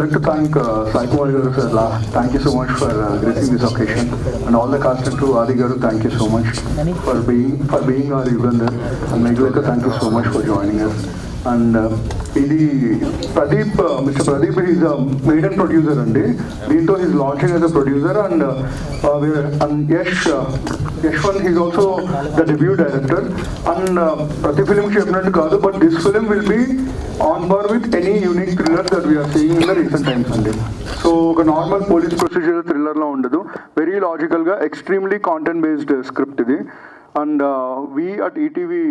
like to thank Sai Kumar Garu sir. Thank you so much for gracing this occasion, and all the cast and crew. Adi Garu, thank you so much for being our Yugandhar, and Meghalika, thank you so much for joining us. And ఇది Pradeep mister Pradeep is main and producer అండి. దీంతో is launching as a producer and Yashwant is also the debut director. And ప్రతి ఫిలింకి చెప్పినట్టు కాదు, but this film will be on bar with any unique thriller that we're seeing in the recent times అండి. So ఒక normal police procedure థ్రిల్లర్లో ఉండదు, very లాజికల్గా extremely content based script ఇది. And we at ETV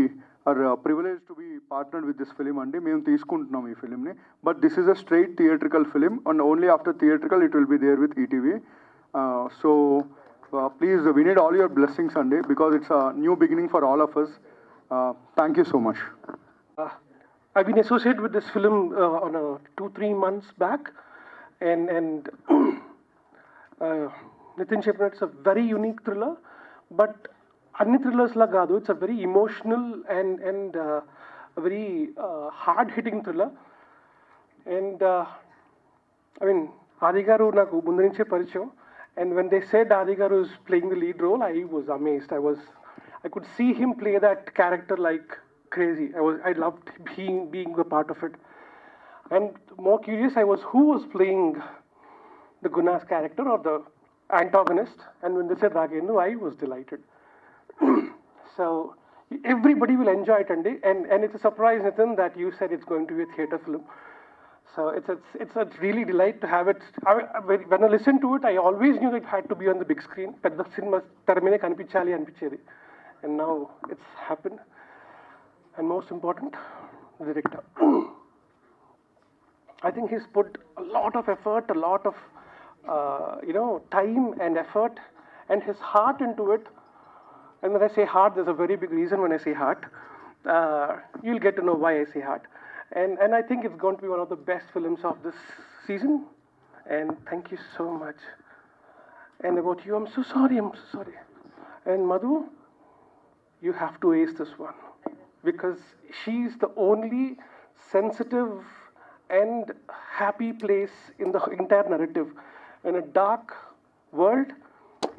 are privilege to be partnered with this film అండి. మేము తీసుకుంటున్నాం ఈ ఫిలింని, but this is a straight theatrical film and only after theatrical it will be there with ETV. So please we need all your blessings అండి, because it's a new beginning for all of us. Thank you so much. I've been associated with this film on 2-3 months back, and Nitin Chepna, it's a very unique thriller, but అన్ని thrillers లా కాదు, it's a very emotional and very hard hitting thriller. And I mean ఆది గారు నాకు ముందు నుంచే పరిచయం, and when they said Aadi గారు is playing the lead role, I was amazed. I could see him play that character like crazy. I loved being a part of it. And more curious I was, who was playing the Guna's character or the antagonist, and when they said Raghendu, I was delighted. So everybody will enjoy it, and it's a surprise, Nitin, that you said it's going to be a theatre film. So it's a really delight to have it. When I listened to it, I always knew that it had to be on the big screen. Pedda cinema termine kanipichali anpichedi, and now it's happened. And most important, the director. I think he's put a lot of effort, a lot of time and effort, and his heart into it. And when I say heart, there's a very big reason when I say heart. You'll get to know why I say heart. And I think it's going to be one of the best films of this season. And thank you so much. And about you, I'm so sorry. And Madhu, you have to ace this one, because she's the only sensitive and happy place in the entire narrative. In a dark world,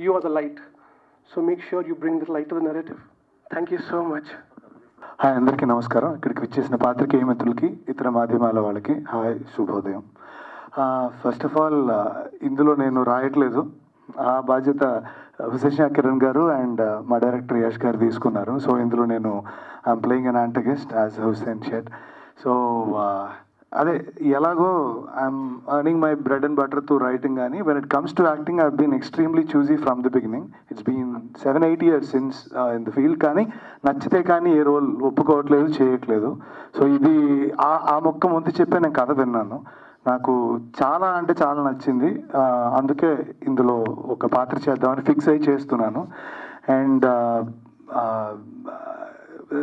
you are the light. So make sure you bring the light to the narrative. Thank you so much. Hi, అందరికీ నమస్కారం. ఇక్కడికి విచ్చేసిన పాత్రికేయ మిత్రులకి, ఇతర మాధ్యమాల వాళ్ళకి hi, శుభోదయం. ఫస్ట్ ఆఫ్ ఆల్, ఇందులో నేను రాయట్లేదు, ఆ బాధ్యత హుసేన్ కిరణ్ గారు అండ్ మా డైరెక్టర్ యష్ గారు తీసుకున్నారు. సో ఇందులో నేను I'm playing an antagonist as Hussain Shet. So అదే ఎలాగో I'm earning my bread and butter to writing, కానీ when it comes to acting I been extremely choosy from the beginning. It's been 7-8 years since in the field, కానీ నచ్చితే కానీ ఏ role ఒప్పుకోవట్లేదు, చేయట్లేదు. So ఇది ఆ మొక్క ముందు చెప్పే నేను కథ విన్నాను, నాకు చాలా అంటే చాలా నచ్చింది. అందుకే ఇందులో ఒక పాత్ర చేద్దామని ఫిక్స్ అయ్యి చేస్తున్నాను. అండ్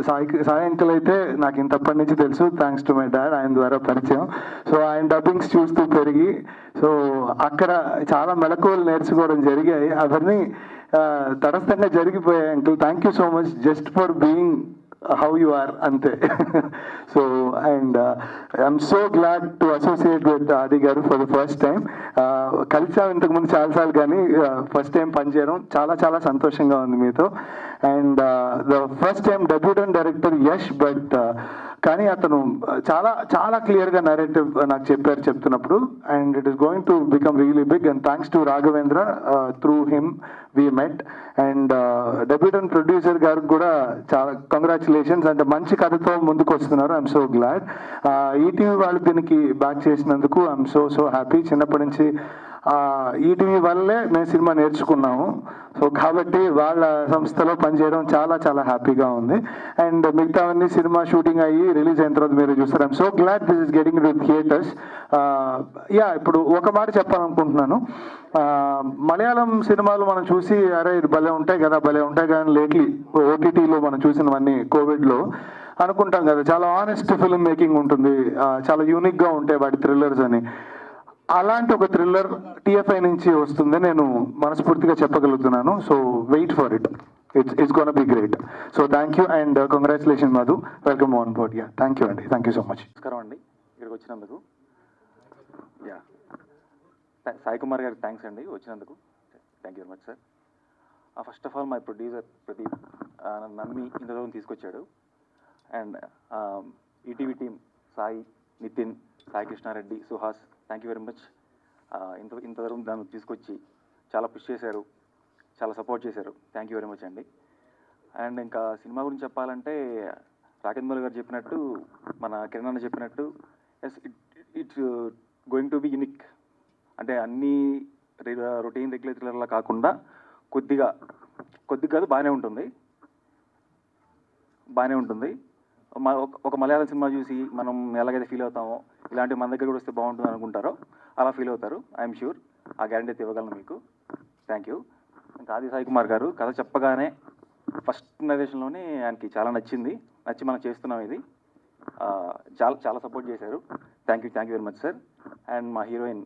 సాయి అంకుల్ అయితే నాకు ఇంతప్పటి నుంచి తెలుసు, థ్యాంక్స్ టు మై డాడ్, ఆయన ద్వారా పరిచయం. సో ఆయన డబ్బింగ్స్ చూస్తూ పెరిగి, సో అక్కడ చాలా మెళకువలు నేర్చుకోవడం జరిగాయి. అవన్నీ తటస్థంగా జరిగిపోయాయి. Uncle, thank you so much just for being how you are ante. So and I'm so glad to associate with Adi garu for the first time. కలిసా ఇంతకు ముందు చాలాసార్లు, కానీ ఫస్ట్ టైం పనిచేయడం చాలా చాలా సంతోషంగా ఉంది మీతో. And the first time debutant director Yash, but కానీ అతను చాలా చాలా క్లియర్గా నరేటివ్ నాకు చెప్తున్నప్పుడు, and it is going to become really big. And thanks to Raghavendra, through him we met. And debutant producer గారికి కూడా చాలా కంగ్రాచులేషన్స్, అంటే మంచి కథతో ముందుకు వస్తున్నారు. I'm so glad. ఈటీవీ వాళ్ళు దీనికి బ్యాక్ చేసినందుకు ఐఎమ్ సో హ్యాపీ. చిన్నప్పటి నుంచి ఈటీవీ వల్లే మేము సినిమా నేర్చుకున్నాము. సో కాబట్టి వాళ్ళ సంస్థలో పనిచేయడం చాలా చాలా హ్యాపీగా ఉంది. అండ్ మిగతావన్నీ సినిమా షూటింగ్ అయ్యి రిలీజ్ అయిన తర్వాత మీరు చూస్తారు. I'm so glad this is getting to theatres. ఇప్పుడు ఒక మాట చెప్పాలనుకుంటున్నాను. మలయాళం సినిమాలు మనం చూసి అరే ఇది భలే ఉంటాయి కదా, కానీ లేట్లీ ఓటీటీలో మనం చూసినవన్నీ కోవిడ్లో అనుకుంటాం కదా, చాలా ఆనెస్ట్ ఫిల్మ్ మేకింగ్ ఉంటుంది, చాలా యూనిక్గా ఉంటాయి వాటి థ్రిల్లర్స్ అని. అలాంటి ఒక థ్రిల్లర్ టీఎఫ్ఐ నుంచి వస్తుంది నేను మనస్ఫూర్తిగా చెప్పగలుగుతున్నాను. So wait for it, it's gonna be great. So thank you and congratulation Madhu, welcome on board. Thank you అండి, థ్యాంక్ యూ సో మచ్. నమస్కారం అండి, ఇక్కడికి వచ్చినందుకు. సాయి కుమార్ గారికి థ్యాంక్స్ అండి వచ్చినందుకు. Thank you very much sir. First of all my producer Pradeep నన్ను నమ్మి ఇంత దూరం తీసుకొచ్చాడు. And ETV team Sai, Nitin, Sai Krishna Reddy, Suhas, thank you very much. ఇంత దూరం దాన్ని తీసుకొచ్చి చాలా పుష్ చేశారు, చాలా సపోర్ట్ చేశారు. థ్యాంక్ యూ వెరీ మచ్ అండి. అండ్ ఇంకా సినిమా గురించి చెప్పాలంటే రాకేంద్ర గారు చెప్పినట్టు, మన కిరణ్ అన్న చెప్పినట్టు, yes it's going to be unique. అంటే అన్ని రొటీన్ రెగ్యులర్ థ్రిల్లర్లా కాకుండా కొద్దిగా కాదు బాగానే ఉంటుంది. ఒక మలయాళం సినిమా చూసి మనం ఎలాగైతే ఫీల్ అవుతామో ఇలాంటి మన దగ్గర కూడా వస్తే బాగుంటుంది అనుకుంటారో అలా ఫీల్ అవుతారు. ఐఎమ్ షూర్ ఆ గ్యారంటీ అయితే ఇవ్వగలను మీకు. Thank you. ఇంకా ఆది సాయి కుమార్ గారు కథ చెప్పగానే ఫస్ట్ నరేషన్లోనే ఆయనకి చాలా నచ్చి మనం చేస్తున్నాం ఇది. చాలా సపోర్ట్ చేశారు. Thank you very much sir. And మా హీరోయిన్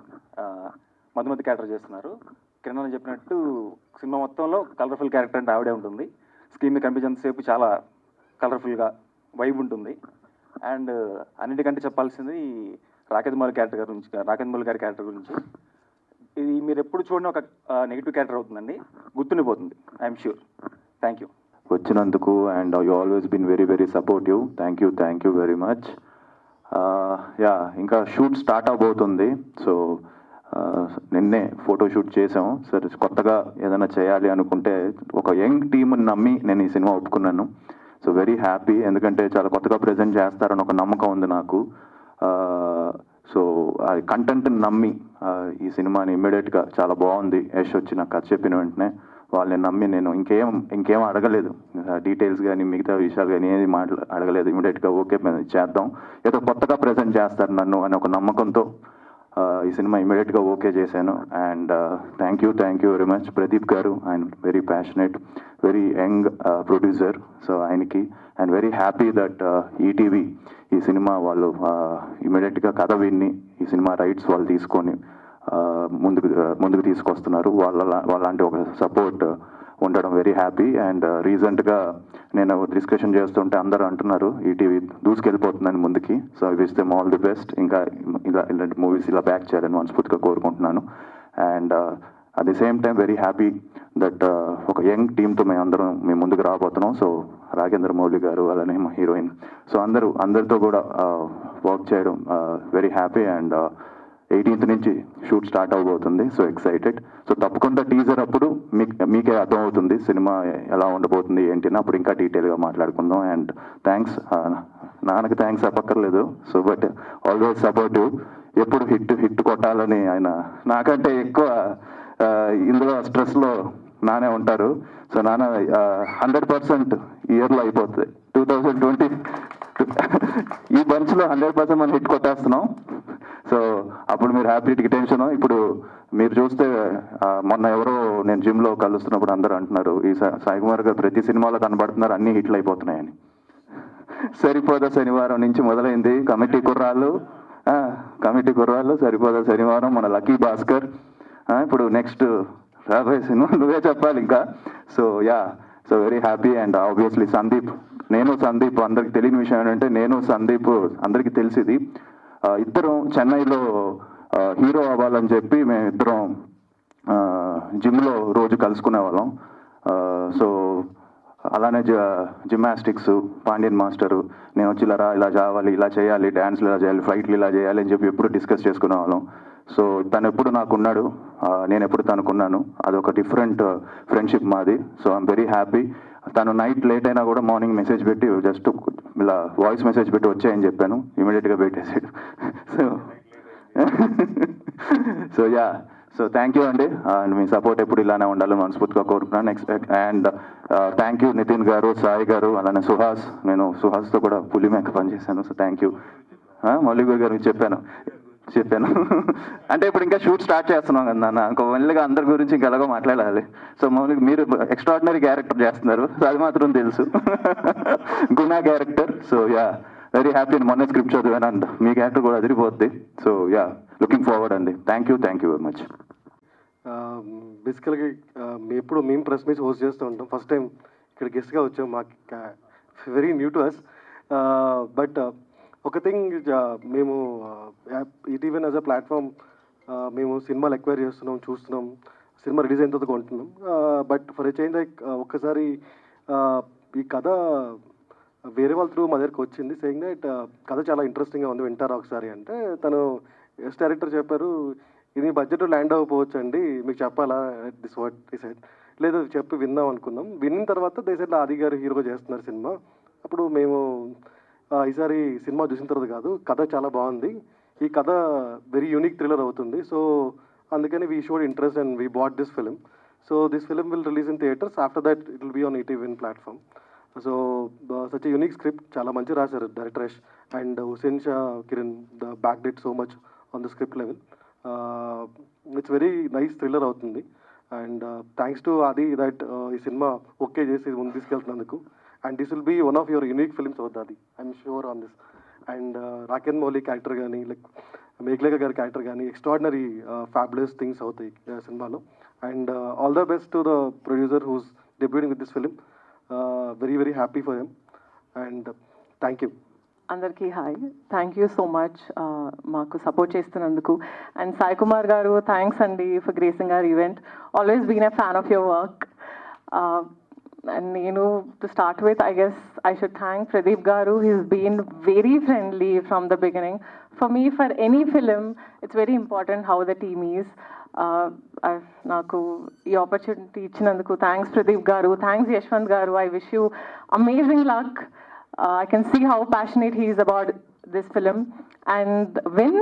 మధుమతి క్యారెక్టర్ చేస్తున్నారు. కిరణ్ అని చెప్పినట్టు సినిమా మొత్తంలో కలర్ఫుల్ క్యారెక్టర్ అంటే ఆవిడే ఉంటుంది. స్క్రీన్ మీద కనిపించేంతసేపు చాలా కలర్ఫుల్గా వైబ్ ఉంటుంది. అండ్ అన్నిటికంటే చెప్పాల్సింది రాకేంద్ర మౌళి గారి క్యారెక్టర్ గురించి. ఇది మీరు ఎప్పుడు చూడని ఒక నెగిటివ్ క్యారెక్టర్ అవుతుందండి, గుర్తుండిపోతుంది. I'm sure. థ్యాంక్ యూ వచ్చినందుకు. And you always been very very supportive. Thank you very much. ఇంకా షూట్ స్టార్ట్ అవబోతుంది. సో నిన్నే ఫోటోషూట్ చేసాము. సరే కొత్తగా ఏదైనా చేయాలి అనుకుంటే ఒక యంగ్ టీమ్ని నమ్మి నేను ఈ సినిమా ఒప్పుకున్నాను. సో వెరీ హ్యాపీ, ఎందుకంటే చాలా కొత్తగా ప్రజెంట్ చేస్తారని ఒక నమ్మకం ఉంది నాకు. సో ఆ కంటెంట్ని నమ్మి ఈ సినిమాని ఇమ్మీడియట్గా చాలా బాగుంది యశ్ వచ్చి నాకు కథ చెప్పిన వెంటనే వాళ్ళని నమ్మి నేను ఇంకేం అడగలేదు, డీటెయిల్స్ కానీ మిగతా విషయాలు కానీ ఏది అడగలేదు. ఇమ్మీడియట్గా ఓకే చేద్దాం, ఏదో కొత్తగా ప్రజెంట్ చేస్తారు నన్ను అని ఒక నమ్మకంతో ఈ సినిమా ఇమ్మీడియట్గా ఓకే చేశాను. And thank you very much Pradeep గారు. ఆయన very passionate, very young producer. So ఆయనకి and very happy that ETV ఈ సినిమా వాళ్ళు ఇమ్మీడియట్గా కథ విన్ని ఈ సినిమా రైట్స్ వాళ్ళు తీసుకొని ముందుకు తీసుకొస్తున్నారు. వాళ్ళంటి ఒక సపోర్ట్ ఉండడం వెరీ హ్యాపీ. అండ్ రీసెంట్గా నేను డిస్కషన్ చేస్తుంటే అందరూ అంటున్నారు ఈటీవీ దూసుకెళ్ళిపోతుందని ముందుకి. So wish them all the best. ఇంకా ఇలాంటి మూవీస్ ఇలా బ్యాక్ చేయాలని మనస్ఫూర్తిగా కోరుకుంటున్నాను. And at the same time very happy that ఒక యంగ్ టీమ్తో మేము ముందుకు రాబోతున్నాం. సో రాకేంద్ర మౌళి గారు అలానే మా హీరోయిన్, సో అందరితో కూడా వర్క్ చేయడం వెరీ హ్యాపీ. అండ్ 18th నుంచి షూట్ స్టార్ట్ అవబోతుంది. So excited. సో తప్పకుండా టీజర్ అప్పుడు మీకే అర్థమవుతుంది సినిమా ఎలా ఉండబోతుంది ఏంటి అని, అప్పుడు ఇంకా డీటెయిల్గా మాట్లాడుకుందాం. అండ్ థ్యాంక్స్, నాన్నకి థ్యాంక్స్ చెప్పక్కర్లేదు. సో బట్ ఆల్వేస్ సపోర్టివ్, ఎప్పుడు హిట్ కొట్టాలని ఆయన నాకంటే ఎక్కువ ఇందులో స్ట్రెస్లో నానే ఉంటారు. సో నాన్న 100% ఇయర్లో అయిపోతుంది. 2020 ఈ బంచ్లో 100% మనం హిట్ కొట్టేస్తున్నాం. సో అప్పుడు మీరు హ్యాపీ టెన్షన్. ఇప్పుడు మీరు చూస్తే మొన్న ఎవరో నేను జిమ్లో కలుస్తున్నప్పుడు అందరూ అంటున్నారు ఈ సాయి కుమార్ గారు ప్రతి సినిమాలో కనబడుతున్నారు, అన్ని హిట్లు అయిపోతున్నాయని. సరిపోదా శనివారం నుంచి మొదలైంది కమిటీ కుర్రాళ్ళు, సరిపోదా శనివారం, మన లక్కీ భాస్కర్, ఇప్పుడు నెక్స్ట్ రాబోయే సినిమా నువ్వే చెప్పాలి ఇంకా. So very happy. And obviously Sandeep అందరికి తెలియని విషయం ఏంటంటే నేను సందీప్ అందరికీ తెలిసింది ఇద్దరం చెన్నైలో హీరో అవ్వాలని చెప్పి మేమిద్దరం జిమ్లో రోజు కలుసుకునే వాళ్ళం. సో అలానే జిమ్నాస్టిక్స్ పాండ్యన్ మాస్టరు నేను వచ్చి ఇలా చావాలి, ఇలా చేయాలి, డ్యాన్స్లు ఇలా చేయాలి, ఫైట్లు ఇలా చేయాలి అని చెప్పి ఎప్పుడు డిస్కస్ చేసుకునే వాళ్ళం. సో తను ఎప్పుడు నాకున్నాడు, నేను ఎప్పుడు తనకున్నాను. అదొక డిఫరెంట్ ఫ్రెండ్షిప్ మాది. So I'm very happy. తను నైట్ లేట్ అయినా కూడా మార్నింగ్ మెసేజ్ పెట్టి జస్ట్ ఇలా వాయిస్ మెసేజ్ పెట్టి వచ్చాయని చెప్పాను, ఇమీడియట్గా పెట్టేసాడు. సో థ్యాంక్ యూ అండి. అండ్ మీ సపోర్ట్ ఎప్పుడు ఇలానే ఉండాలని మనస్ఫూర్తిగా కోరుకున్నాను. అండ్ థ్యాంక్ యూ నితిన్ గారు, సాయి గారు, అలానే సుహాస్. నేను సుహాస్తో కూడా పులి మేక పనిచేశాను. So thank you. మౌలిక్ గారు చెప్పాను అంటే ఇప్పుడు ఇంకా షూట్ స్టార్ట్ చేస్తున్నాం కదా నాన్న, ఇంకో మెల్లిగా అందరి గురించి ఇంకా ఎలాగో మాట్లాడాలి. సో మౌలిక్ మీరు ఎక్స్ట్రాడినరీ క్యారెక్టర్ చేస్తున్నారు, సో అది మాత్రం తెలుసు. గుణా క్యారెక్టర్. So very happy. మొన్న స్క్రిప్ట్ చదివాను అండ్ మీ క్యారెక్టర్ కూడా అదిరిపోద్ది. సో లుకింగ్ ఫార్వర్డ్ అండి. Thank you very much. బేసికల్గా మేము ప్రెస్ మీట్స్ హోస్ట్ చేస్తూ ఉంటాం. ఫస్ట్ టైం ఇక్కడ గెస్ట్గా వచ్చాం, మాకు very new to us. But ఒక థింగ్, మేము ఈటీవీ యాజ్ అ ప్లాట్ఫామ్ మేము సినిమాలు ఎక్వైర్ చేస్తున్నాం, చూస్తున్నాం, సినిమా రిలీజ్ అయిన తర్వాత కొంటున్నాం. But for a change like ఒక్కసారి ఈ కథ వేరే వాళ్ళ త్రూ మా దగ్గరికి వచ్చింది, సేయింగ్ దట్ కథ చాలా ఇంట్రెస్టింగ్గా ఉంది, వింటారా ఒకసారి అంటే, తను ఎస్ డైరెక్టర్ చెప్పారు, ఇది బడ్జెట్ ల్యాండ్ అవ్వకపోవచ్చు అండి, మీకు చెప్పాలా దిస్ వాట్ ఈ సైడ్, లేదు చెప్పి విందాం అనుకున్నాం. విన్న తర్వాత దేశంలో ఆది గారు హీరోగా చేస్తున్నారు సినిమా. అప్పుడు మేము ఈసారి సినిమా చూసిన తర్వాత కాదు, కథ చాలా బాగుంది, ఈ కథ వెరీ యూనిక్ థ్రిల్లర్ అవుతుంది, సో అందుకని we showed interest and we bought this film. So this film will release in theatres, after that it will be on ETV platform. So such unique script, చాలా మంచి రాశారు director Yash and Hussain Shah Kiran the back did so much on the script level. It's very nice thriller అవుతుంది. And thanks to Aadi that ఈ cinema okay చేసి ముందు తీసుకెళ్తున్నందుకు. And this will be one of your unique films అవుతుంది అది, I'm sure on this. And Raken Mouli character కానీ, like Meghalekha గారి character కానీ, extraordinary fabulous things అవుతాయి సినిమాలో. And all the best to the producer who's debuting with this film. Very very happy for him and thank you. అందరికీ hi, thank you so much మాకు support చేస్తున్నందుకు. And Sai Kumar గారు, thanks అండి for gracing our event. Always been a fan of your work. And నేను to start with, I guess I should thank Pradeep గారు. He's been very friendly from the beginning. For me, for any film, it's very important how the team is. నాకు ఈ opportunity ఇచ్చినందుకు thanks Pradeep గారు, thanks Yashwant గారు. I wish you amazing luck. I can see how passionate he is about this film, and when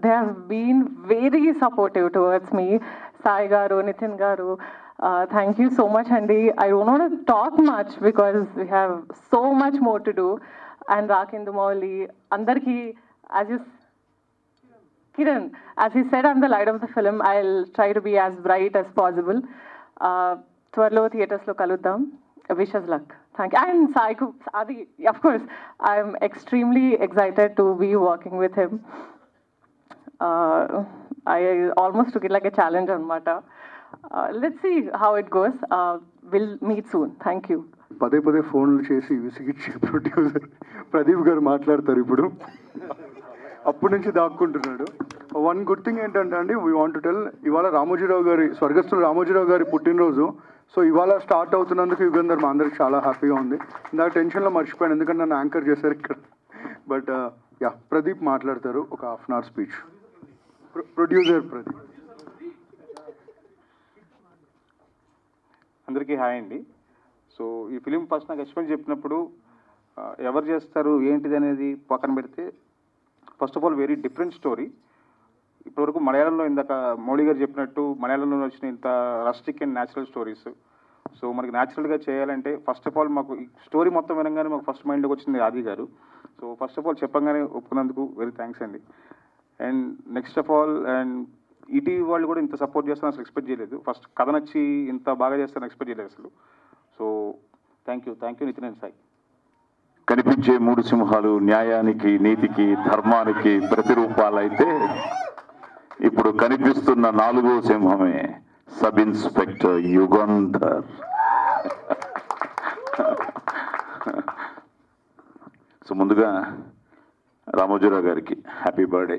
they have been very supportive towards me, Sai garu, Nitin garu, thank you so much. Andi, I don't want to talk much because we have so much more to do. And Rakendu Mauli, andarki, as you Kiran, as he said, I'm the light of the film. I'll try to be as bright as possible. Twarlo theaters lo kaluddam. Wish us luck. Thank you. And Sai, Adi, of course, I'm extremely excited to be working with him. I almost took it like a challenge on Mata. Let's see how it goes. We'll meet soon. Thank you. పదే పదే ఫోన్లు చేసి విసిగిచ్చే producer Pradeep గారు మాట్లాడతారు ఇప్పుడు. అప్పటి నుంచి దాక్కుంటున్నాడు. One good thing ఏంటంటే అండి, వీ వాంట్ టు టెల్, ఇవాళ రామోజీరావు గారి, స్వర్గస్థులు రామోజీరావు గారి పుట్టినరోజు. సో ఇవాళ స్టార్ట్ అవుతున్నందుకు యుగంధర్ మా అందరికి చాలా హ్యాపీగా ఉంది. ఇందాక టెన్షన్లో మర్చిపోయాను, ఎందుకంటే నన్ను యాంకర్ చేశారు ఇక్కడ. బట్ యా, ప్రదీప్ మాట్లాడతారు ఒక half an hour speech. Producer Pradeep. అందరికీ హాయ్ అండి. సో ఈ ఫిలిం ఫస్ట్ నాకు యశ్వంత్ చెప్పినప్పుడు ఎవరు చేస్తారు ఏంటిది అనేది పక్కన పెడితే, first of all very different story. ఇప్పటివరకు మలయాళంలో ఇందాక మౌళి గారు చెప్పినట్టు మలయాళంలో వచ్చిన ఇంత rustic and natural stories. So మనకి న్యాచురల్గా చేయాలంటే ఫస్ట్ ఆఫ్ ఆల్ మాకు ఈ స్టోరీ మొత్తం వినగానే మాకు ఫస్ట్ మైండ్లోకి వచ్చింది ఆది గారు. సో ఫస్ట్ ఆఫ్ ఆల్ చెప్పగానే ఒప్పుకున్నందుకు వెరీ థ్యాంక్స్ అండి. And next of all, and ETV వాళ్ళు కూడా ఇంత సపోర్ట్ చేస్తాను అసలు ఎక్స్పెక్ట్ చేయలేదు. ఫస్ట్ కథ నచ్చి ఇంత బాగా చేస్తాను ఎక్స్పెక్ట్ చేయలేదు అసలు. So thank you Nitin and Sai. కనిపించే మూడు సింహాలు న్యాయానికి, నీతికి, ధర్మానికి ప్రతిరూపాలైతే ఇప్పుడు కనిపిస్తున్న నాలుగో సింహమే సబ్ ఇన్స్పెక్టర్ యుగంధర్. సో ముందుగా రామోజీరావు గారికి happy birthday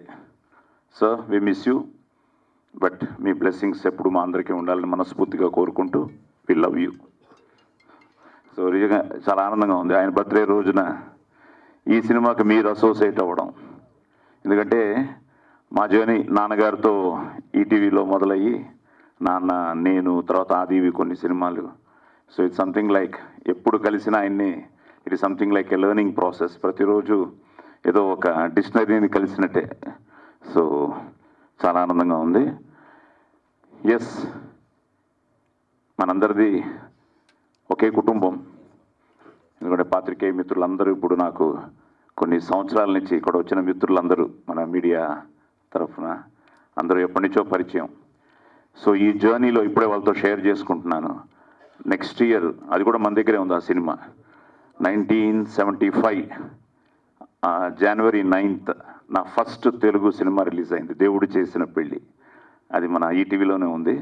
sir. We miss you, but మీ బ్లెస్సింగ్స్ ఎప్పుడు మా అందరికీ ఉండాలని మనస్ఫూర్తిగా కోరుకుంటూ వి లవ్ యూ. సో నిజంగా చాలా ఆనందంగా ఉంది ఆయన బర్త్డే రోజున ఈ సినిమాకి మీరు అసోసియేట్ అవ్వడం. ఎందుకంటే మా జర్నీ నాన్నగారితో ఈటీవీలో మొదలయ్యి, నాన్న, నేను, తర్వాత ఆదివి కొన్ని సినిమాలు. సో ఇట్స్ సంథింగ్ లైక్ ఎప్పుడు కలిసినా ఆయన్ని, it is something like a learning process. ప్రతిరోజు ఏదో ఒక డిక్షనరీని కలిసినట్టే. సో చాలా ఆనందంగా ఉంది. ఎస్, మనందరిది ఒకే కుటుంబం. ఎందుకంటే పాత్రికేయ మిత్రులందరూ ఇప్పుడు నాకు కొన్ని సంవత్సరాల నుంచి ఇక్కడ వచ్చిన మిత్రులందరూ మన మీడియా తరఫున అందరూ ఎప్పటి నుంచో పరిచయం. సో ఈ జర్నీలో ఇప్పుడే వాళ్ళతో షేర్ చేసుకుంటున్నాను. నెక్స్ట్ ఇయర్, అది కూడా మన దగ్గరే ఉంది ఆ సినిమా, 1975 January 9th నా ఫస్ట్ తెలుగు సినిమా రిలీజ్ అయింది, దేవుడు చేసిన పెళ్ళి. అది మన ఈటీవీలోనే ఉంది.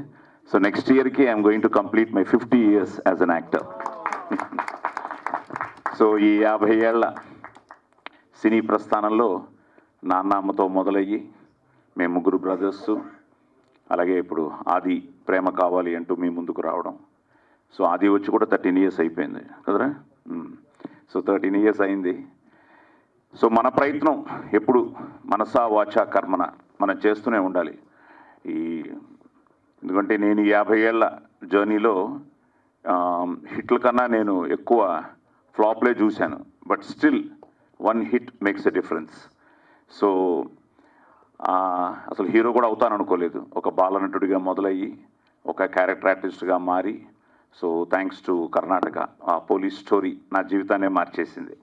సో నెక్స్ట్ ఇయర్కి I'm going to complete my 50 years as an actor. So ఈ 50 ఏళ్ల సినీ ప్రస్థానంలో నాన్నమ్మతో మొదలయ్యి మేము ముగ్గురు బ్రదర్స్, అలాగే ఇప్పుడు ఆది ప్రేమ కావాలి అంటూ మీ ముందుకు రావడం. సో ఆది వచ్చి కూడా 13 years అయిపోయింది కదరా. సో 13 years అయింది. సో మన ప్రయత్నం ఎప్పుడు మనసా వాచా కర్మన మనం చేస్తూనే ఉండాలి. ఎందుకంటే నేను 50 ఏళ్ల జర్నీలో హిట్ల కన్నా నేను ఎక్కువ ఫ్లాప్లే చూశాను. But still 1 hit makes a difference. So అసలు హీరో కూడా అవుతాను అనుకోలేదు. ఒక బాలనటుడిగా మొదలయ్యి ఒక క్యారెక్టర్ ఆర్టిస్ట్గా మారి, సో థ్యాంక్స్ టు కర్ణాటక ఆ పోలీస్ స్టోరీ నా జీవితాన్నే మార్చేసింది.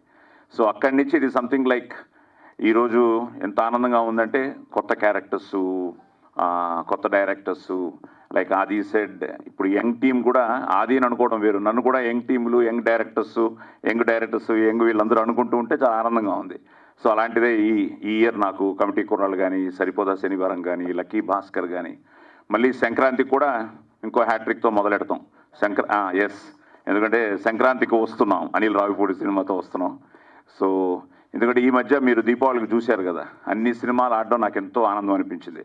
సో అక్కడి నుంచి ఇది సంథింగ్ లైక్ ఈరోజు ఎంత ఆనందంగా ఉందంటే కొత్త క్యారెక్టర్స్, కొత్త డైరెక్టర్స్ లైక్ ఆది సెడ్, ఇప్పుడు యంగ్ టీం కూడా ఆది అని అనుకోవడం వేరు, నన్ను కూడా యంగ్ టీములు, యంగ్ డైరెక్టర్స్ వీళ్ళందరూ అనుకుంటూ ఉంటే చాలా ఆనందంగా ఉంది. సో అలాంటిదే ఈ ఇయర్ నాకు కమిటీ కుర్రాళ్ళు కానీ, సరిపోదా శనివారం కానీ, లక్కీ భాస్కర్ కానీ, మళ్ళీ సంక్రాంతికి కూడా ఇంకో హ్యాట్రిక్తో మొదలెడతాం. ఎస్, ఎందుకంటే సంక్రాంతికి వస్తున్నాం, అనిల్ రావిపూడి సినిమాతో వస్తున్నాం. సో ఎందుకంటే ఈ మధ్య మీరు దీపావళికి చూశారు కదా, అన్ని సినిమాలు ఆడడం నాకు ఎంతో ఆనందం అనిపించింది.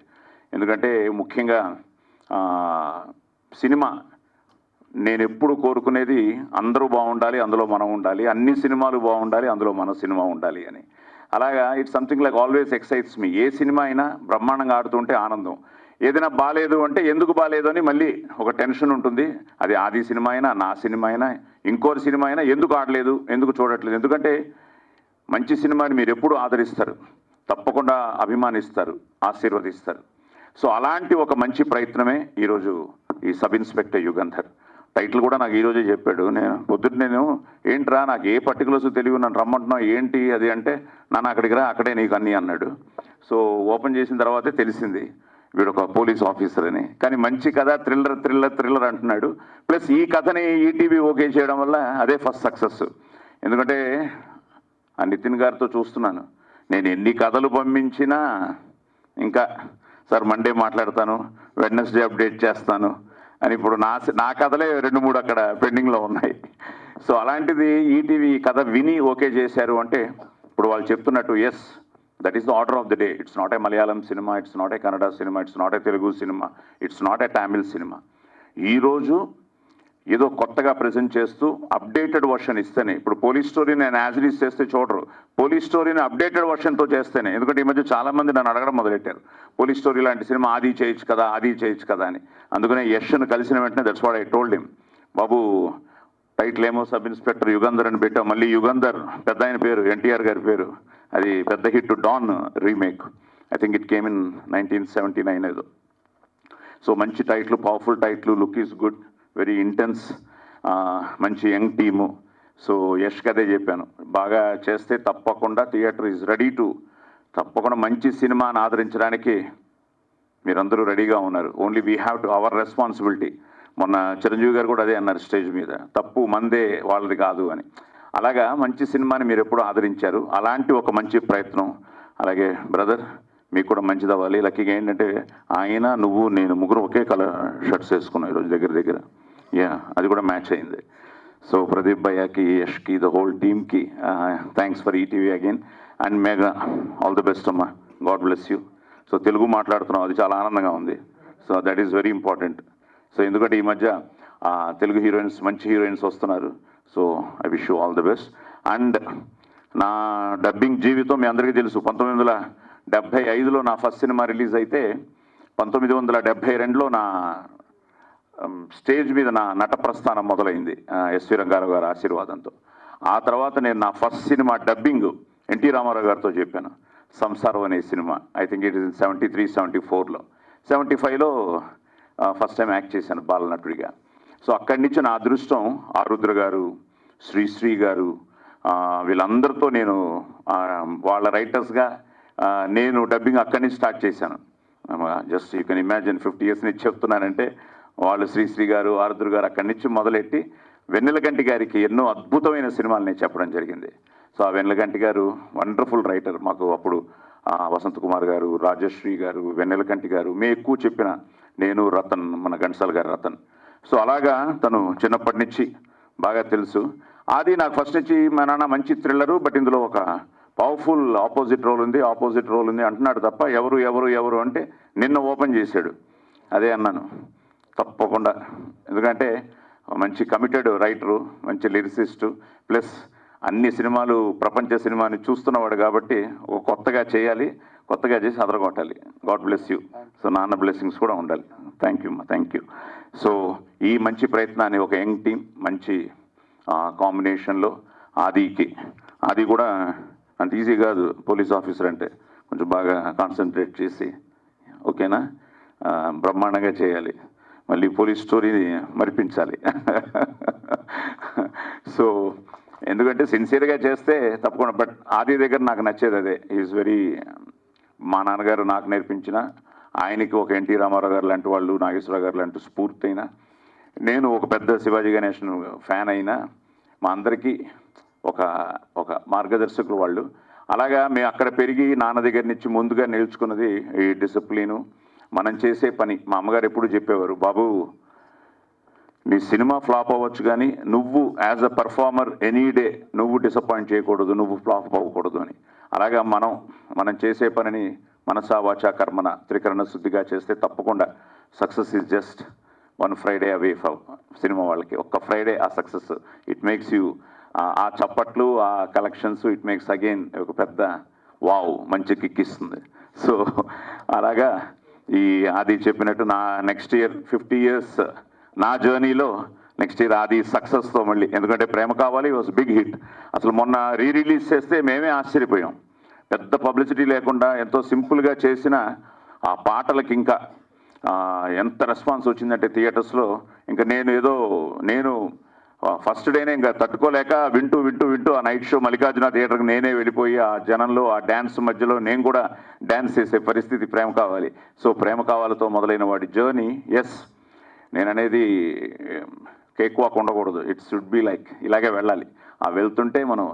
ఎందుకంటే ముఖ్యంగా సినిమా నేను ఎప్పుడు కోరుకునేది అందరూ బాగుండాలి, అందులో మనం ఉండాలి, అన్ని సినిమాలు బాగుండాలి, అందులో మన సినిమా ఉండాలి అని. అలాగా it's something like always excites me. A cinema అయినా బ్రహ్మాండంగా ఆడుతుంటే ఆనందం, ఏదైనా బాగాలేదు అంటే ఎందుకు బాగాలేదు అని మళ్ళీ ఒక టెన్షన్ ఉంటుంది. అది ఆది సినిమా అయినా, నా సినిమా అయినా, ఇంకోటి సినిమా అయినా ఎందుకు ఆడలేదు, ఎందుకు చూడట్లేదు. ఎందుకంటే మంచి సినిమాని మీరు ఎప్పుడు ఆదరిస్తారు, తప్పకుండా అభిమానిస్తారు, ఆశీర్వదిస్తారు. సో అలాంటి ఒక మంచి ప్రయత్నమే ఈరోజు ఈ సబ్ ఇన్స్పెక్టర్ యుగంధర్. టైటిల్ కూడా నాకు ఈరోజే చెప్పాడు. నేను ఏంట్రా నాకు ఏ పర్టికులర్స్ తెలియదు, నన్ను రమ్మంటున్నావు ఏంటి అది అంటే, నన్ను అక్కడికి రా, అక్కడే నీకు అన్నీ అన్నాడు. సో ఓపెన్ చేసిన తర్వాతే తెలిసింది వీడు ఒక పోలీస్ ఆఫీసర్ అని. కానీ మంచి కథ, థ్రిల్లర్ అంటున్నాడు. ప్లస్ ఈ కథని ఈటీవీ ఓకే చేయడం వల్ల అదే ఫస్ట్ సక్సెస్. ఎందుకంటే ఆ నితిన్ గారితో చూస్తున్నాను, నేను ఎన్ని కథలు పంపించినా ఇంకా సార్ మండే మాట్లాడతాను, వెడ్నెస్డే అప్డేట్ చేస్తాను అని ఇప్పుడు నా కథలే 2-3 అక్కడ పెండింగ్లో ఉన్నాయి. సో అలాంటిది ఈటీవీ కథ విని ఓకే చేశారు అంటే ఇప్పుడు వాళ్ళు చెప్తున్నట్టు yes, that is the order of the day. It's not a Malayalam cinema, it's not a Kannada cinema, it's not a Telugu cinema, it's not a Tamil cinema. ఈరోజు ఏదో కొత్తగా ప్రజెంట్ చేస్తూ అప్డేటెడ్ వర్షన్ ఇస్తేనే, ఇప్పుడు పోలీస్ స్టోరీని నేను యాజ్ ఇట్ ఈస్ చేస్తే చూడరు, పోలీస్ స్టోరీని అప్డేటెడ్ వర్షన్తో చేస్తేనే. ఎందుకంటే ఈ మధ్య చాలామంది నన్ను అడగడం మొదలెట్టారు, పోలీస్ స్టోరీ లాంటి సినిమా ఆది చేయొచ్చు కదా అని. అందుకనే యష్ను కలిసిన వెంటనే that's what I told him, Babu title ఏమో సబ్ ఇన్స్పెక్టర్ యుగంధర్ అని పెట్టాం, మళ్ళీ యుగంధర్ పెద్ద ఆయన పేరు ఎన్టీఆర్ గారి పేరు, అది పెద్ద hit Don remake, I think it came in 1979 ఏదో. సో మంచి title, powerful title, look is good, very intense, మంచి యంగ్ టీము. సో యష్కి అదే చెప్పాను, బాగా చేస్తే తప్పకుండా థియేటర్ ఈజ్ రెడీ టు, తప్పకుండా మంచి సినిమాని ఆదరించడానికి మీరందరూ రెడీగా ఉన్నారు. Only we have to our responsibility. మొన్న చిరంజీవి గారు కూడా అదే అన్నారు స్టేజ్ మీద, తప్పు మందే వాళ్ళది కాదు అని. అలాగా మంచి సినిమాని మీరు ఎప్పుడూ ఆదరించారు, అలాంటి ఒక మంచి ప్రయత్నం. అలాగే బ్రదర్ మీకు కూడా మంచిది అవ్వాలి. లక్కీగా ఏంటంటే ఆయన, నువ్వు, నేను ముగ్గురు ఒకే కలర్ షర్ట్స్ వేసుకున్నాం ఈరోజు దగ్గర. అది కూడా మ్యాచ్ అయింది. సో ప్రదీప్ భయ్యాకి, యష్కి, ద హోల్ టీమ్కి thanks for ETV again. And Megha, all the best అమ్మా, god bless you. So Telugu మాట్లాడుతున్నాం, అది చాలా ఆనందంగా ఉంది. So that is very important. So ఎందుకంటే ఈ మధ్య తెలుగు హీరోయిన్స్, మంచి హీరోయిన్స్ వస్తున్నారు. So I wish you all the best. And నా డబ్బింగ్ జీవితం మీ అందరికీ తెలుసు. 1975లో నా ఫస్ట్ సినిమా రిలీజ్ అయితే 1972లో నా స్టేజ్ మీద నా నట ప్రస్థానం మొదలైంది ఎస్వి రంగారావు గారి ఆశీర్వాదంతో. ఆ తర్వాత నేను నా first cinema dubbing NT Rama Rao గారితో చెప్పాను, సంసారం అనే సినిమా. I think it is in 73, 74లో. 75లో ఫస్ట్ టైం యాక్ట్ చేశాను బాలనటుడిగా. సో అక్కడి నుంచి నా అదృష్టం ఆరుద్ర గారు, శ్రీశ్రీ గారు, వీళ్ళందరితో నేను వాళ్ళ రైటర్స్గా నేను డబ్బింగ్ అక్కడి నుంచి స్టార్ట్ చేశాను. Just you can imagine 50 years నుంచి చెప్తున్నానంటే వాళ్ళు శ్రీశ్రీ గారు, ఆరుద్ర గారు అక్కడి నుంచి మొదలెట్టి వెన్నెలకంటి గారికి ఎన్నో అద్భుతమైన సినిమాలు నేను చెప్పడం జరిగింది. సో ఆ వెన్నెలకంటి గారు వండర్ఫుల్ రైటర్. మాకు అప్పుడు వసంత్ కుమార్ గారు, రాజశ్రీ గారు, వెన్నెలకంటి గారు, మేము ఎక్కువ చెప్పిన, నేను, రతన్, మన ఘంటసాల గారు రతన్. సో అలాగా తను చిన్నప్పటి నుంచి బాగా తెలుసు. అది నాకు ఫస్ట్ నుంచి మా నాన్న మంచి థ్రిల్లరు, బట్ ఇందులో ఒక పవర్ఫుల్ ఆపోజిట్ రోల్ ఉంది అంటున్నాడు తప్ప ఎవరు అంటే నిన్న ఓపెన్ చేశాడు. అదే అన్నాను, తప్పకుండా. ఎందుకంటే మంచి కమిటెడ్ రైటరు, మంచి లిరిసిస్టు, ప్లస్ అన్ని సినిమాలు ప్రపంచ సినిమాని చూస్తున్నవాడు కాబట్టి ఒక కొత్తగా చేయాలి, కొత్తగా చేసి అదరగొట్టాలి. God bless you. సో నాన్న బ్లెస్సింగ్స్ కూడా ఉండాలి. Thank you. సో ఈ మంచి ప్రయత్నాన్ని ఒక యంగ్ టీం మంచి కాంబినేషన్లో ఆది కూడా అంత ఈజీ కాదు పోలీస్ ఆఫీసర్ అంటే, కొంచెం బాగా కాన్సన్ట్రేట్ చేసి ఓకేనా బ్రహ్మాండంగా చేయాలి, మళ్ళీ పోలీస్ స్టోరీని మరిపించాలి. సో ఎందుకంటే సిన్సియర్గా చేస్తే తప్పకుండా. బట్ ఆది దగ్గర నాకు నచ్చేది అదే, ఈజ్ వెరీ, మా నాన్నగారు నాకు నేర్పించిన, ఆయనకి ఒక ఎన్టీ రామారావు గారు లాంటి వాళ్ళు, నాగేశ్వరరావు గారు లాంటి స్ఫూర్తి అయినా, నేను ఒక పెద్ద శివాజీ గణేషన్ ఫ్యాన్ అయినా, మా అందరికీ ఒక మార్గదర్శకులు వాళ్ళు. అలాగా మేము అక్కడ పెరిగి నాన్న దగ్గర నుంచి ముందుగా నేర్చుకున్నది ఈ డిసిప్లిను, మనం చేసే పని. మా అమ్మగారు ఎప్పుడు చెప్పేవారు, బాబు నీ సినిమా ఫ్లాప్ అవ్వచ్చు కానీ నువ్వు as a performer any day నువ్వు డిసప్పాయింట్ చేయకూడదు, నువ్వు ఫ్లాప్ అవ్వకూడదు అని. అలాగా మనం చేసే పనిని మనసా వాచా కర్మన త్రికరణ శుద్ధిగా చేస్తే తప్పకుండా success is just 1 Friday away for cinema వాళ్ళకి. ఒక్క ఫ్రైడే ఆ సక్సెస్, ఇట్ మేక్స్ యూ, ఆ చప్పట్లు, ఆ కలెక్షన్స్, ఇట్ మేక్స్ అగైన్ ఒక పెద్ద వావ్, మంచి కిక్ ఇస్తుంది. సో అలాగా ఈ ఆది చెప్పినట్టు నా నెక్స్ట్ ఇయర్ 50 years నా జర్నీలో నెక్స్ట్ ఇయర్ ఆది సక్సెస్తో మళ్ళీ, ఎందుకంటే ప్రేమ కావాలి వాజ్ బిగ్ హిట్. అసలు మొన్న రిలీజ్ చేస్తే మేమే ఆశ్చర్యపోయాం, పెద్ద పబ్లిసిటీ లేకుండా ఎంతో సింపుల్గా చేసిన ఆ పాటలకి ఇంకా ఎంత రెస్పాన్స్ వచ్చిందంటే థియేటర్స్లో. ఇంకా నేను ఫస్ట్ డేనే ఇంకా తట్టుకోలేక వింటూ ఆ నైట్ షో మల్లికార్జున థియేటర్కి నేనే వెళ్ళిపోయి ఆ జనంలో ఆ డ్యాన్స్ మధ్యలో నేను కూడా డ్యాన్స్ చేసే పరిస్థితి ప్రేమ కావాలి. సో ప్రేమ కావాలతో మొదలైన వాడి జర్నీ, ఎస్ నేను అనేది కేక్ వాక్ ఉండకూడదు, ఇట్ షుడ్ బి లైక్ ఇలాగే వెళ్ళాలి. ఆ వెళ్తుంటే మనం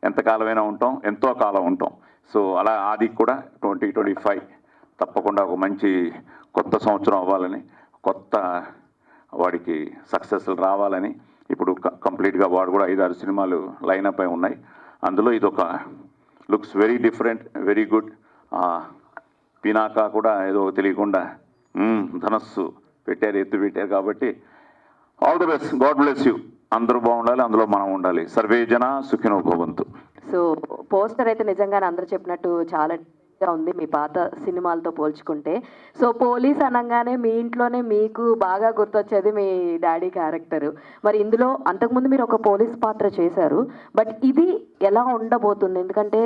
ఎంతకాలమైనా ఉంటాం, ఎంతో కాలం ఉంటాం. సో అలా ఆది కూడా 2025 తప్పకుండా ఒక మంచి కొత్త సంవత్సరం అవ్వాలని, కొత్త వాడికి సక్సెస్లు రావాలని. ఇప్పుడు కంప్లీట్గా వాడు కూడా 5-6 సినిమాలు లైనప్ అయి ఉన్నాయి. అందులో ఇదొక looks very different, very good. Pinaka కూడా ఏదో తెలియకుండా ధనస్సు ఎత్తు పెట్టారు కాబట్టి all the best, God bless you. అందరూ బాగుండాలి, అందులో మనం ఉండాలి. సర్వే జన సుఖినో భవంతు. సో పోస్టర్ అయితే నిజంగానే అందరూ చెప్పినట్టు చాలా ఉంది మీ పాత సినిమాలతో పోల్చుకుంటే. సో పోలీస్ అనగానే మీ ఇంట్లోనే మీకు బాగా గుర్తొచ్చేది మీ డాడీ క్యారెక్టర్. మరి ఇందులో అంతకుముందు మీరు ఒక పోలీస్ పాత్ర చేశారు, బట్ ఇది ఎలా ఉండబోతుంది? ఎందుకంటే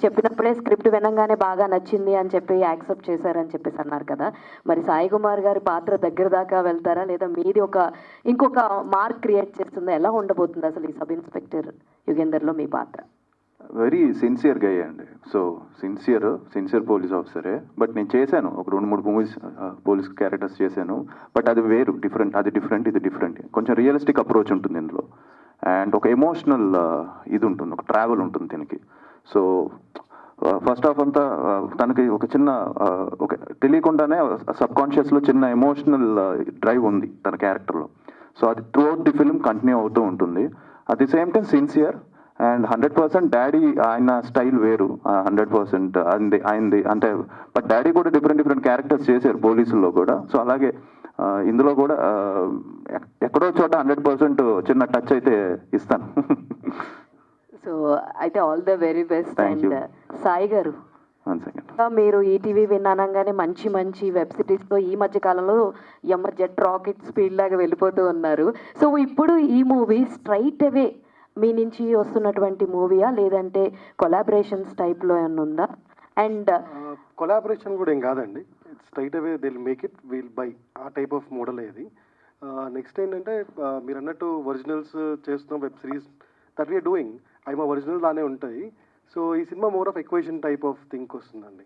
చెప్పినప్పుడే స్క్రిప్ట్ వినంగానే బాగా నచ్చింది అని చెప్పి యాక్సెప్ట్ చేశారని చెప్పేసి అన్నారు కదా. మరి సాయి కుమార్ గారి పాత్ర దగ్గర దాకా వెళ్తారా, లేదా మీది ఇంకొక మార్క్ క్రియేట్ చేస్తుందా? ఎలా ఉండబోతుంది అసలు ఈ సబ్ ఇన్స్పెక్టర్ యుగేందర్లో మీ పాత్ర? వెరీ సిన్సియర్గా అయ్యండి. సో సిన్సియర్ పోలీస్ ఆఫీసరే. బట్ నేను చేశాను ఒక 2-3 మూవీస్ పోలీస్ క్యారెక్టర్స్ చేశాను. బట్ అది వేరు, అది డిఫరెంట్, ఇది డిఫరెంట్. కొంచెం రియలిస్టిక్ అప్రోచ్ ఉంటుంది ఇందులో, అండ్ ఒక ఎమోషనల్ ఇది ఉంటుంది, ఒక ట్రావెల్ ఉంటుంది దీనికి. సో ఫస్ట్ హాఫ్ అంతా తనకి ఒక చిన్న ఒక తెలియకుండానే సబ్కాన్షియస్లో చిన్న ఎమోషనల్ డ్రైవ్ ఉంది తన క్యారెక్టర్లో. సో అది త్రూఅవుట్ ది ఫిల్మ్ కంటిన్యూ అవుతూ ఉంటుంది. At the same time sincere and 100% daddy ఆయన స్టైల్ వేరు, 100% ఆయనది అంటే. బట్ డాడీ కూడా డిఫరెంట్ క్యారెక్టర్స్ చేశారు పోలీసుల్లో కూడా. సో అలాగే ఇందులో కూడా ఎక్కడో చోట 100% చిన్న టచ్ అయితే ఇస్తాను. సో అయితే all the very best. And Sai గారు, 1 second. మీరు ఈటీవీ విన్నానంగానే మంచి వెబ్ సిరీస్తో ఈ మధ్య కాలంలో జెట్ రాకెట్ స్పీడ్ లాగా వెళ్ళిపోతూ ఉన్నారు. సో ఇప్పుడు ఈ మూవీ స్ట్రైట్ అవే మీ నుంచి వస్తున్నటువంటి మూవీయా, లేదంటే కొలాబరేషన్స్ టైప్లో ఏమన్నా ఉందా? అండ్ కొలాబరేషన్ కూడా ఏం కాదండి, straight away they will make it, will buy a type of model ఇది. నెక్స్ట్ ఏంటంటే మీరు అన్నట్టు ఒరిజినల్స్ చేస్తున్న web series that we're doing, అవి మా ఒరిజినల్ లానే ఉంటాయి. సో ఈ cinema more of equation type of think వస్తుందండి.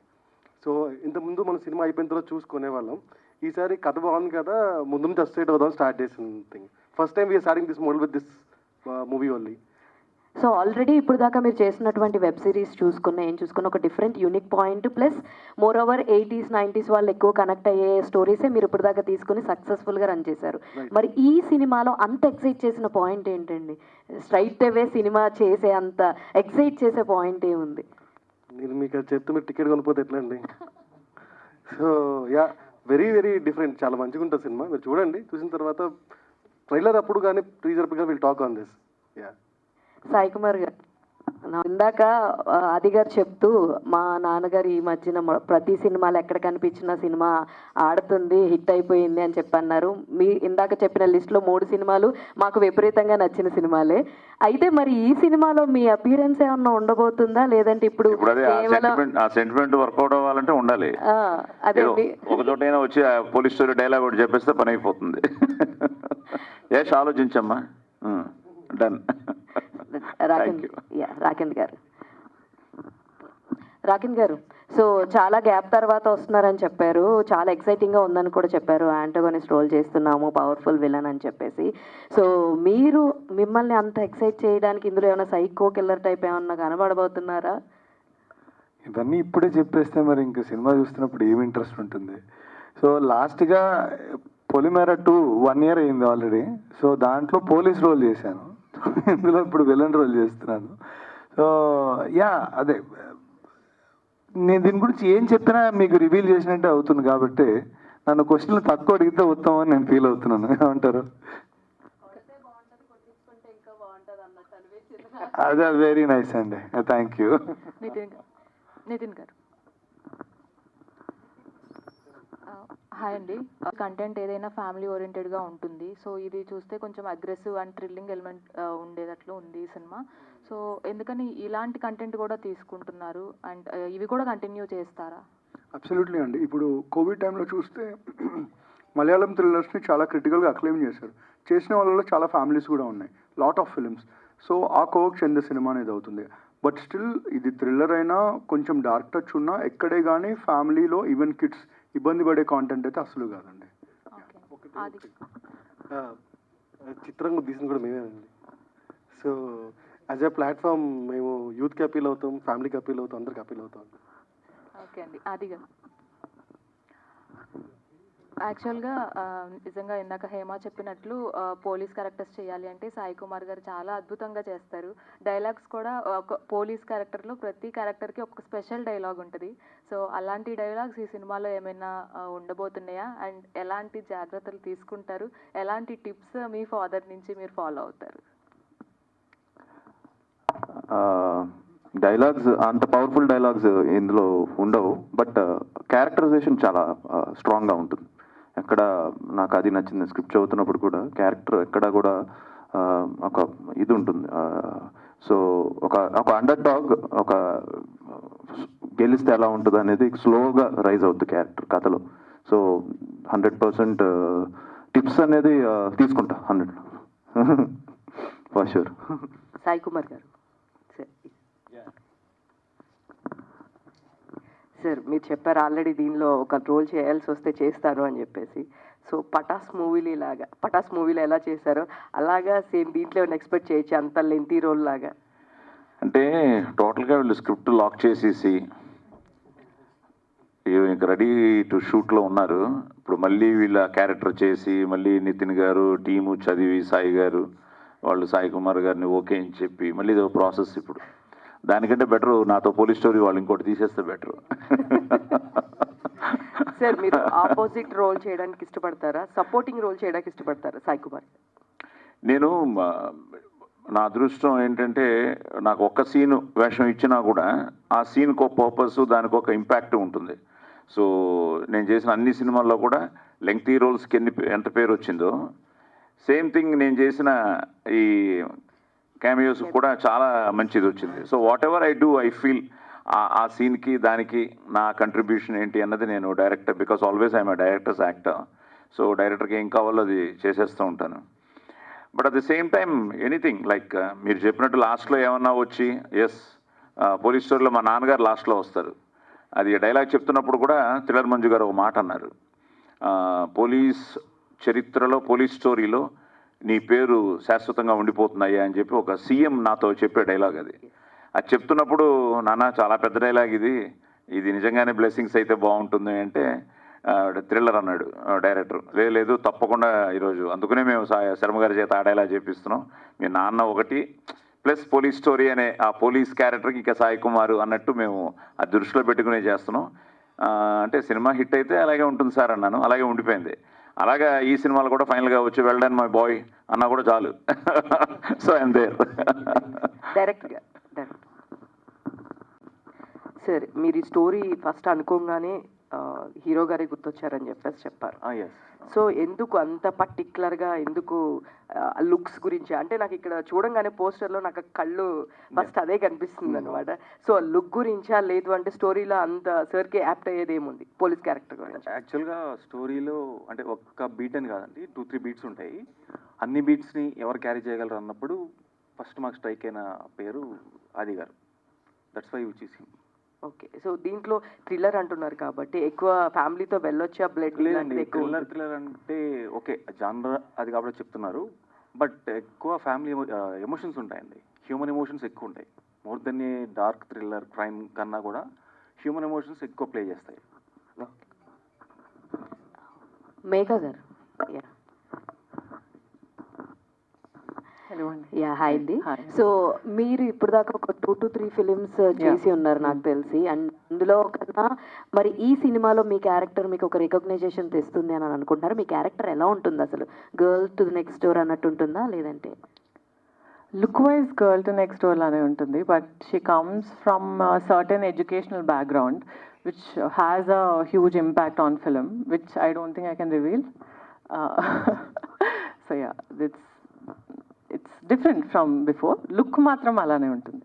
సో ఇంతకుముందు మనం సినిమా అయిపోయిన తర్వాత చూసుకునే వాళ్ళం, ఈసారి కథ బాగుంది కదా ముందు నుంచి అస్ట్రేట్ అవుదాం స్టార్ట్ చేసిన thing. First time we're starting this model with this movie only. So already ఇప్పుడు దాకా మీరు చేసినటువంటి వెబ్ సిరీస్ చూసుకున్న ఒక different unique point, plus more over 80s 90s వాళ్ళు ఎక్కువ కనెక్ట్ అయ్యే స్టోరీసే మీరు ఇప్పుడు దాకా తీసుకుని సక్సెస్ఫుల్గా రన్ చేశారు. మరి ఈ సినిమాలో అంత ఎక్సైట్ చేసిన పాయింట్ ఏంటండి? స్ట్రైట్ అవే సినిమా చేసే అంత ఎక్సైట్ చేసే పాయింట్ ఏముంది? నేను మీకు అది చెప్తే మీరు టికెట్ కొనిపోతే ఎట్లా అండి? So yeah, very very different. చాలా మంచిగా ఉంటుంది సినిమా, మీరు చూడండి. చూసిన తర్వాత ట్రైలర్ అప్పుడు కానీ టీజర్ అప్పుడు కానీ will talk on this. Yeah. Sai Kumar గారు, ఇందాక ఆది గారు చెప్తూ మా నాన్నగారు ఈ మధ్యన ప్రతి సినిమాలో ఎక్కడ కనిపించిన సినిమా ఆడుతుంది, హిట్ అయిపోయింది అని చెప్పన్నారు. మీ ఇందాక చెప్పిన లిస్ట్లో 3 సినిమాలు మాకు విపరీతంగా నచ్చిన సినిమాలే. అయితే మరి ఈ సినిమాలో మీ అపియరెన్స్ ఏమన్నా ఉండబోతుందా, లేదంటే ఇప్పుడు సెంటిమెంట్ వర్కౌట్ అవ్వాలంటే ఉండాలి. అదే ఒక చోటైనా వచ్చి పోలీస్ స్టోరీ డైలాగ్ ఒకటి చెప్పేస్తే పని అయిపోతుంది. ఆలోచించమ్మా. డన్. రాకిన్ గారు, సో చాలా గ్యాప్ తర్వాత వస్తున్నారని చెప్పారు, చాలా ఎక్సైటింగ్గా ఉందని కూడా చెప్పారు. యాంటోగనిస్ట్ రోల్ చేస్తున్నాము, పవర్ఫుల్ విలన్ అని చెప్పేసి. సో మీరు మిమ్మల్ని అంత ఎక్సైట్ చేయడానికి ఇందులో ఏమైనా సైకో కిల్లర్ టైప్ ఏమన్నా కనబడబోతున్నారా? ఇవన్నీ ఇప్పుడే చెప్పేస్తే మరి ఇంకా సినిమా చూస్తున్నప్పుడు ఏమి ఇంట్రెస్ట్ ఉంటుంది. సో లాస్ట్గా పొలిమేర 2 1 year అయింది ఆల్రెడీ. సో దాంట్లో పోలీస్ రోల్ చేశాను, ఇందులో ఇప్పుడు విలన్ రోల్ చేస్తున్నాను. సో యా, అదే నేను దీని గురించి ఏం చెప్పినా మీకు రివీల్ చేసినట్టే అవుతుంది. కాబట్టి నన్ను క్వశ్చన్లు తక్కువ అడిగితే ఉత్తమం అని నేను ఫీల్ అవుతున్నాను. ఏమంటారు? అదే, వెరీ నైస్ అండి, థ్యాంక్ యూ. నితిన్ గారు, హాయ్ అండి. కంటెంట్ ఏదైనా ఫ్యామిలీ ఓరియంటెడ్గా ఉంటుంది. సో ఇది చూస్తే కొంచెం అగ్రెసివ్ అండ్ థ్రిల్లింగ్ ఎలిమెంట్ ఉండేటట్లు ఉంది ఈ సినిమా. సో ఎందుకని ఇలాంటి కంటెంట్ కూడా తీసుకుంటున్నారు, అండ్ ఇవి కూడా కంటిన్యూ చేస్తారా? అబ్సల్యూట్లీ అండి. ఇప్పుడు కోవిడ్ టైంలో చూస్తే మలయాళం థ్రిల్లర్స్ని చాలా క్రిటికల్గా అక్లెయిమ్ చేశారు. చేసిన వాళ్ళలో చాలా ఫ్యామిలీస్ కూడా ఉన్నాయి, లాట్ ఆఫ్ ఫిల్మ్స్. సో ఆ కోవకు చెందే సినిమా అనేది అవుతుంది. బట్ స్టిల్ ఇది థ్రిల్లర్ అయినా కొంచెం డార్క్ టచ్ ఉన్నా ఎక్కడే కానీ ఫ్యామిలీలో ఈవెన్ కిడ్స్ ఇబ్బంది పడే కాంటెంట్ అయితే అసలు కాదండి. చిత్రంగా తీసింది కూడా మేమేనండి. సో యాజ్ ఎ ప్లాట్ఫామ్ మేము యూత్కి అపీల్ అవుతాం, ఫ్యామిలీకి అపీల్ అవుతాం, అందరికి అపీల్ అవుతాం. ఓకే అండి. ఆదిగా, యాక్చువల్గా నిజంగా ఇందాక హేమ చెప్పినట్లు పోలీస్ క్యారెక్టర్స్ చేయాలి అంటే సాయి కుమార్ గారు చాలా అద్భుతంగా చేస్తారు. డైలాగ్స్ కూడా ఒక పోలీస్ క్యారెక్టర్లో ప్రతి క్యారెక్టర్కి ఒక స్పెషల్ డైలాగ్ ఉంటుంది. సో అలాంటి డైలాగ్స్ ఈ సినిమాలో ఏమైనా ఉండబోతున్నాయా, అండ్ ఎలాంటి జాగ్రత్తలు తీసుకుంటారు, ఎలాంటి టిప్స్ మీ ఫాదర్ నుంచి మీరు ఫాలో అవుతారు? డైలాగ్స్ అంత పవర్ఫుల్ డైలాగ్స్ ఇందులో ఉండవు, బట్ క్యారెక్టరైజేషన్ చాలా స్ట్రాంగ్గా ఉంటుంది. ఎక్కడ నాకు అది నచ్చింది, స్క్రిప్ట్ చదువుతున్నప్పుడు కూడా క్యారెక్టర్ ఎక్కడ కూడా ఒక ఇది ఉంటుంది. సో ఒక అండర్ డాగ్ ఒక గెలిస్తే ఎలా ఉంటుంది అనేది స్లోగా రైజ్ అవుతుంది క్యారెక్టర్ కథలో. సో 100% టిప్స్ అనేది తీసుకుంటా 100 ఫర్ షూర్. సాయి కుమార్ గారు, సార్ మీరు చెప్పారు ఆల్రెడీ దీనిలో ఒక రోల్ చేయాల్సి వస్తే చేస్తారు అని చెప్పేసి. సో పటాస్ మూవీలో ఎలా చేశారో అలాగా సేమ్ దీంట్లో ఎక్స్పెక్ట్ చేయొచ్చు, అంత లెంతీ రోల్ లాగా? అంటే టోటల్గా వీళ్ళు స్క్రిప్ట్ లాక్ చేసేసి ఇంక రెడీ టు షూట్లో ఉన్నారు. ఇప్పుడు మళ్ళీ వీళ్ళ క్యారెక్టర్ చేసి మళ్ళీ నితిన్ గారు టీము చదివి సాయి గారు వాళ్ళు సాయి కుమార్ గారిని ఓకే అని చెప్పి మళ్ళీ ఇది ప్రాసెస్. ఇప్పుడు దానికంటే బెటర్ నాతో పోలీస్ స్టోరీ వాళ్ళు ఇంకోటి తీసేస్తే బెటర్. సార్ మీరు ఆపోజిట్ రోల్ చేయడానికి ఇష్టపడతారా, సపోర్టింగ్ రోల్ చేయడానికి ఇష్టపడతారా సాయి కుమార్? నేను నా అదృష్టం ఏంటంటే నాకు ఒక్క సీను వేషం ఇచ్చినా కూడా ఆ సీన్కి ఒక పర్పస్, దానికి ఒక ఇంపాక్ట్ ఉంటుంది. సో నేను చేసిన అన్ని సినిమాల్లో కూడా లెంగ్తీ రోల్స్కి ఎంత పేరు వచ్చిందో సేమ్ థింగ్ నేను చేసిన ఈ క్యామియోస్ కూడా చాలా మంచిది వచ్చింది. So what ever I do I feel ఆ సీన్కి దానికి నా కంట్రిబ్యూషన్ ఏంటి అన్నది నేను director, because always I'm directors actor. So డైరెక్టర్కి ఏం కావాలో అది చేసేస్తూ ఉంటాను. But at the same time anything like మీరు చెప్పినట్టు లాస్ట్లో ఏమన్నా వచ్చి పోలీస్ స్టోరీలో మా నాన్నగారు లాస్ట్లో వస్తారు. అది డైలాగ్ చెప్తున్నప్పుడు కూడా థ్రిల్లర్ మంజు గారు ఒక మాట అన్నారు, పోలీస్ చరిత్రలో పోలీస్ స్టోరీలో నీ పేరు శాశ్వతంగా ఉండిపోతున్నాయా అని చెప్పి ఒక సీఎం నాతో చెప్పే డైలాగ్ అది. అది చెప్తున్నప్పుడు నాన్న చాలా పెద్ద డైలాగ్ ఇది నిజంగానే బ్లెస్సింగ్స్ అయితే బాగుంటుంది అంటే థ్రిల్లర్ అన్నాడు డైరెక్టర్. లేదు తప్పకుండా ఈరోజు అందుకనే మేము శర్మ గారి చేత ఆ డైలాగ్ చేపిస్తున్నాం. మీ నాన్న ఒకటి, ప్లస్ పోలీస్ స్టోరీ అనే ఆ పోలీస్ క్యారెక్టర్కి ఇక సాయి కుమార్ అన్నట్టు మేము ఆ దృష్టిలో పెట్టుకునే చేస్తున్నాం. అంటే సినిమా హిట్ అయితే అలాగే ఉంటుంది సార్ అన్నాను, అలాగే ఉండిపోయింది. అలాగా ఈ సినిమాలు కూడా ఫైనల్గా వచ్చి వెల్డన్ మై బాయ్ అన్నా కూడా చాలు. So I'm there. డైరెక్ట్గా సార్, మీరు ఈ స్టోరీ ఫస్ట్ అనుకోగానే హీరో గారే గుర్తొచ్చారని చెప్పారు. సో ఎందుకు అంత పర్టికులర్గా, ఎందుకు లుక్స్ గురించి? అంటే నాకు ఇక్కడ చూడంగానే పోస్టర్లో నాకు కళ్ళు ఫస్ట్ అదే కనిపిస్తుంది అనమాట. సో లుక్ గురించా, లేదు అంటే స్టోరీలో అంత సార్కి యాప్ట్ అయ్యేది ఏముంది పోలీస్ క్యారెక్టర్ గురించి? యాక్చువల్గా స్టోరీలో అంటే ఒక్క బీట్ అని కాదండి, 2-3 బీట్స్ ఉంటాయి. అన్ని బీట్స్ని ఎవరు క్యారీ చేయగలరు అన్నప్పుడు ఫస్ట్ మాకు స్ట్రైక్ అయిన పేరు ఆది గారు. That's why which is him. Okay, so దీంట్లో థ్రిల్లర్ అంటున్నారు కాబట్టి ఎక్కువ ఫ్యామిలీతో వెళ్ళొచ్చా? బ్లడ్ లేదండి, థ్రిల్లర్ అంటే ఓకే జానర్ అది కాబట్టి చెప్తున్నారు. బట్ ఎక్కువ ఫ్యామిలీ ఎమోషన్స్ ఉంటాయండి, హ్యూమన్ ఎమోషన్స్ ఎక్కువ ఉంటాయి. మోర్ దెన్ ఏ డార్క్ థ్రిల్లర్ క్రైమ్ కన్నా కూడా హ్యూమన్ ఎమోషన్స్ ఎక్కువ ప్లే చేస్తాయి. మేఘా గారు. యా, హాయ్ అండి. సో మీరు ఇప్పుడు దాకా ఒక 2 to 3 ఫిలిమ్స్ చేసి ఉన్నారు నాకు తెలిసి. అండ్ అందులో కన్నా మరి ఈ సినిమాలో మీ క్యారెక్టర్ మీకు ఒక రికగ్నైజేషన్ తెస్తుంది అని అనుకుంటున్నారు. మీ క్యారెక్టర్ ఎలా ఉంటుంది అసలు? Girl to the next door అన్నట్టు ఉంటుందా, లేదంటే? Look wise girl to next door లానే ఉంటుంది, but she comes from certain educational background which has a huge impact on film, which I don't think I can reveal. So yeah, it's different from before. Look matram alane untundi.